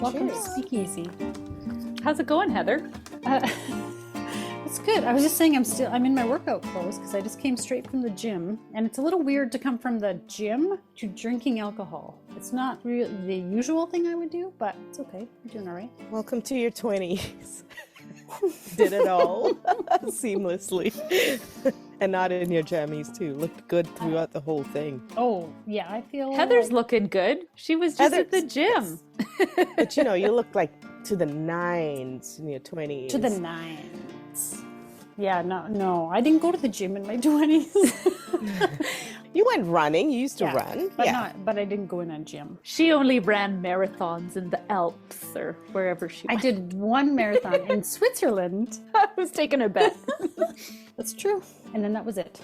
Welcome Cheers. to Speakeasy. How's it going, Heather? It's good. I was just saying I'm in my workout clothes because I just came straight from the gym, and it's a little weird to come from the gym to drinking alcohol. It's not really the usual thing I would do, but it's okay. I'm doing all right. Welcome to your 20s. Did it all seamlessly. And not in your jammies too. Looked good throughout the whole thing. Oh, yeah, I feel Heather's like... looking good. She was just at the gym. Yes. But you look like to the nines in your 20s. To the nines. Yeah, no, I didn't go to the gym in my 20s. You went running. You used to run. But I didn't go in a gym. She only ran marathons in the Alps or wherever she I went. did one marathon in Switzerland. I was taking a bet. That's true. And then that was it.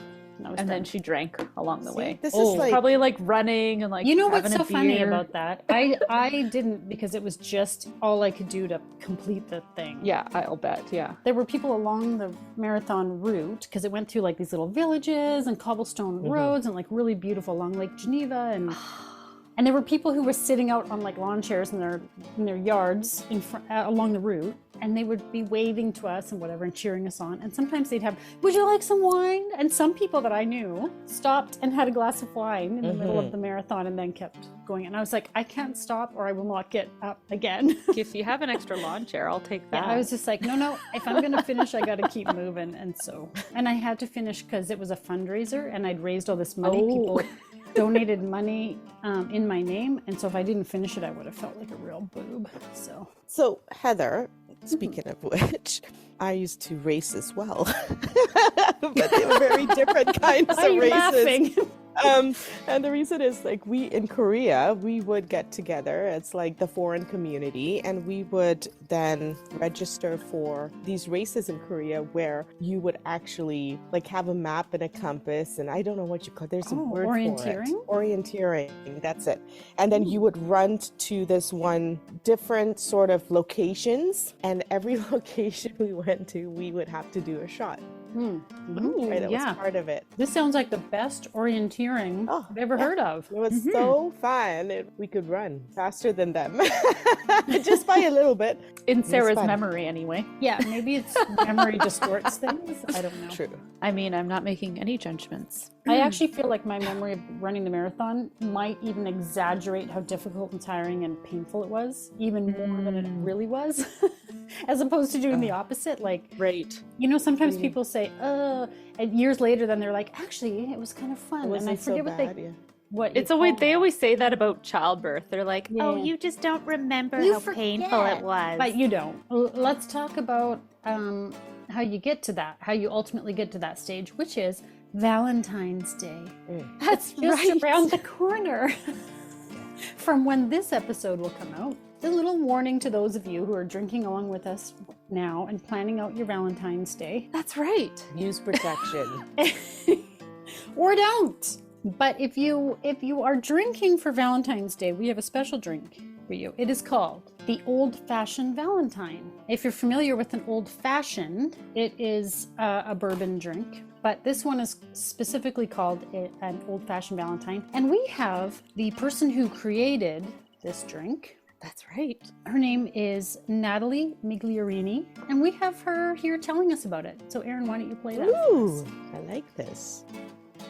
And then she drank along the way. This is like probably like running and like you know having what's a so funny beer. about that? I didn't, because it was just all I could do to complete the thing. Yeah, I'll bet. Yeah. There were people along the marathon route because it went through like these little villages and cobblestone roads and like really beautiful along Lake Geneva and there were people who were sitting out on like lawn chairs in their yards in front along the route, and they would be waving to us and whatever and cheering us on. And sometimes they'd have, "Would you like some wine?" And some people that I knew stopped and had a glass of wine in the middle of the marathon and then kept going. And I was like, I can't stop or I will not get up again. If you have an extra lawn chair, I'll take that. Yeah, I was just like, no, if I'm going to finish, I got to keep moving. And I had to finish because it was a fundraiser and I'd raised all this money. People donated money in my name. And so if I didn't finish it, I would have felt like a real boob. So Heather, speaking of which, I used to race as well. But they were very different kinds of races. Laughing? And the reason is like in Korea, we would get together. It's like the foreign community, and we would then register for these races in Korea where you would actually like have a map and a compass, and I don't know what you call. There's a word orienteering? for it. Orienteering. That's it. And then you would run to this one different sort of locations, and every location we went to, we would have to do a shot. Right, that was part of it. This sounds like the best orienteering I've ever heard of. It was so fun. We could run faster than them. Just by a little bit. In Sarah's memory, anyway. Yeah, maybe it's memory distorts things. I don't know. True. I mean, I'm not making any judgments. I actually feel like my memory of running the marathon might even exaggerate how difficult and tiring and painful it was, even more than it really was, as opposed to doing the opposite. Like, right. Sometimes people say, and years later, then they're like, actually, it was kind of fun. And I forget They always say that about childbirth. They're like, oh, you just don't remember how painful it was. But you don't. Let's talk about how you get to that, how you ultimately get to that stage, which is Valentine's Day. That's just around the corner from when this episode will come out. A little warning to those of you who are drinking along with us now and planning out your Valentine's Day. That's right. Use protection. Or don't. But if you are drinking for Valentine's Day, we have a special drink for you. It is called the Old Fashioned Valentine. If you're familiar with an Old Fashioned, it is a bourbon drink. But this one is specifically called an Old Fashioned Valentine. And we have the person who created this drink. That's right. Her name is Natalie Migliarini, and we have her here telling us about it. So Erin, why don't you play that for us? I like this.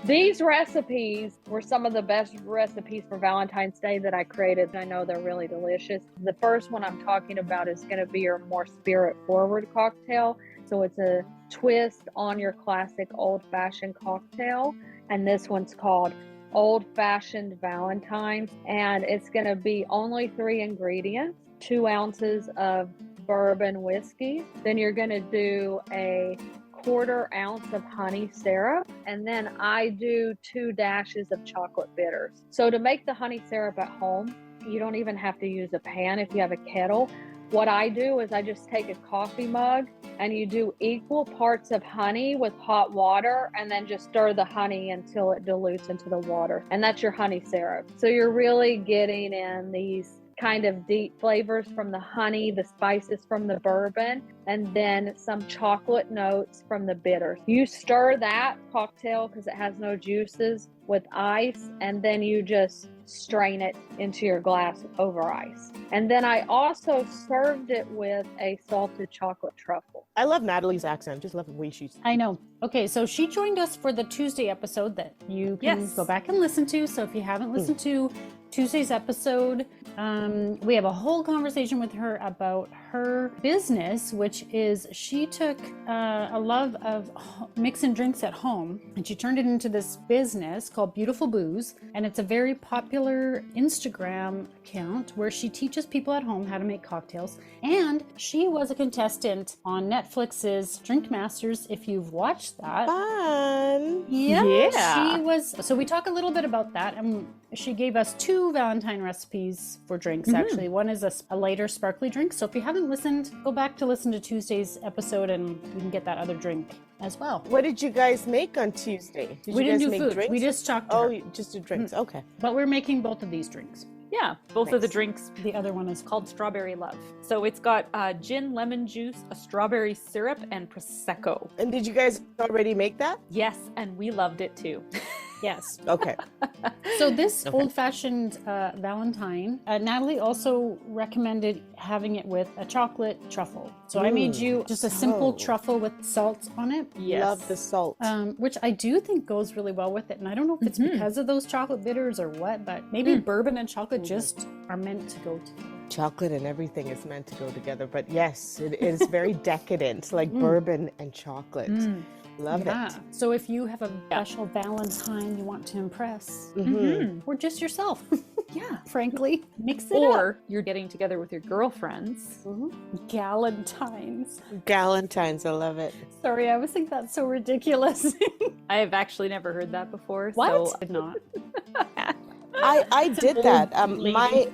These recipes were some of the best recipes for Valentine's Day that I created. I know they're really delicious. The first one I'm talking about is going to be your more spirit-forward cocktail. So it's a twist on your classic old-fashioned cocktail. And this one's called Old Fashioned Valentine. And it's going to be only 3 ingredients, 2 ounces of bourbon whiskey. Then you're going to do a 1/4 ounce of honey syrup, and then I do 2 dashes of chocolate bitters. So to make the honey syrup at home, you don't even have to use a pan if you have a kettle. What I do is I just take a coffee mug and you do equal parts of honey with hot water, and then just stir the honey until it dilutes into the water. And that's your honey syrup. So you're really getting in these kind of deep flavors from the honey, the spices from the bourbon, and then some chocolate notes from the bitters. You stir that cocktail because it has no juices with ice, and then you just strain it into your glass over ice. And then I also served it with a salted chocolate truffle. I love Natalie's accent. Just love the way she's. I know. Okay, so she joined us for the Tuesday episode that you can go back and listen to. So if you haven't listened to Tuesday's episode, we have a whole conversation with her about her business, which is she took a love of mixing drinks at home and she turned it into this business called Beautiful Booze. And it's a very popular Instagram account where she teaches people at home how to make cocktails. And she was a contestant on Netflix's Drink Masters, if you've watched that. Fun. Yeah. She was. So we talk a little bit about that, and she gave us 2 Valentine recipes for drinks, actually. One is a lighter sparkly drink. So if you haven't listened, go back to listen to Tuesday's episode and you can get that other drink as well. What did you guys make on Tuesday? We didn't do food. Drinks? We just talked to her. you just did drinks. Okay. But we're making both of these drinks. Yeah, both of the drinks. The other one is Called Strawberry Love. So it's got gin, lemon juice, a strawberry syrup, and Prosecco. And did you guys already make that? Yes, and we loved it too. Yes. Okay. So this old-fashioned Valentine, Natalie also recommended having it with a chocolate truffle. So I made you just a simple truffle with salt on it. Yes. Love the salt. Which I do think goes really well with it. And I don't know if it's because of those chocolate bitters or what, but maybe bourbon and chocolate just are meant to go together. Chocolate and everything is meant to go together. But yes, it is very decadent, like bourbon and chocolate. Love it. So if you have a special Valentine you want to impress, or just yourself, frankly, mix it up. Or you're getting together with your girlfriends. Galentines. Galentine's, I love it. Sorry, I always think that's so ridiculous. I have actually never heard that before. What? So I did not. I did that.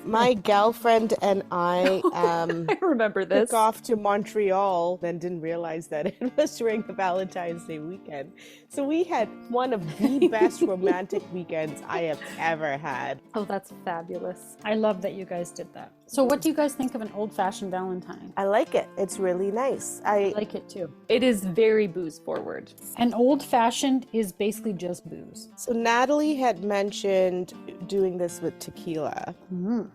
My girlfriend and I I remember this. took off to Montreal, then didn't realize that it was during the Valentine's Day weekend. So we had one of the best romantic weekends I have ever had. Oh, that's fabulous. I love that you guys did that. So what do you guys think of an old-fashioned Valentine? I like it. It's really nice. I like it too. It is very booze forward. An old-fashioned is basically just booze. So Natalie had mentioned doing this with tequila,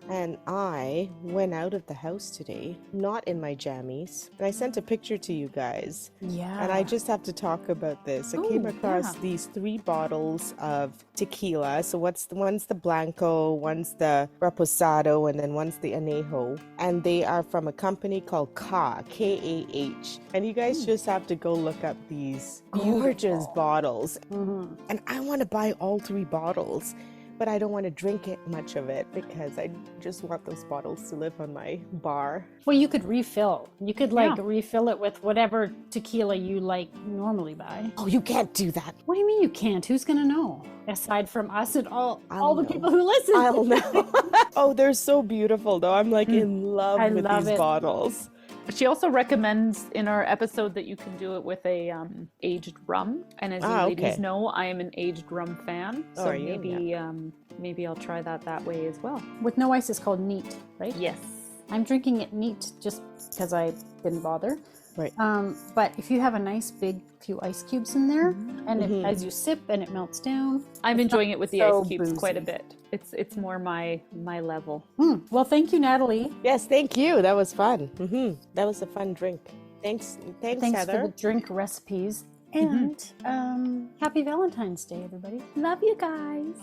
and I went out of the house today, not in my jammies, and I sent a picture to you guys. Yeah. And I just have to talk about this. I came across these 3 bottles of tequila. So one's the Blanco, one's the Reposado, and then one's the Anejo. And they are from a company called K-A-H. And you guys just have to go look up these gorgeous bottles. And I want to buy all 3 bottles. But I don't want to drink much of it because I just want those bottles to live on my bar. Well, you could refill. You could refill it with whatever tequila you normally buy. Oh, you can't do that. What do you mean you can't? Who's going to know? Aside from us and all the people who listen. I'll know. Oh, they're so beautiful though. I'm in love with these bottles. She also recommends in our episode that you can do it with a aged rum. And as you ladies know, I am an aged rum fan. So maybe I'll try that way as well. With no ice, it's called neat, right? Yes. I'm drinking it neat just because I didn't bother. Right. But if you have a nice big few ice cubes in there, and as you sip and it melts down, I'm enjoying it with the ice cubes boozy. quite a bit. It's more my level. Well, thank you, Natalie. Yes, thank you. That was fun. That was a fun drink. Thanks, Heather. For the drink recipes. And happy Valentine's Day, everybody. Love you guys.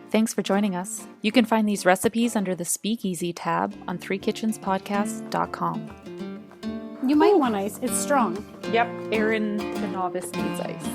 Thanks for joining us. You can find these recipes under the Speakeasy tab on threekitchenspodcast.com. You might want ice. It's strong. Yep, Erin the novice needs ice.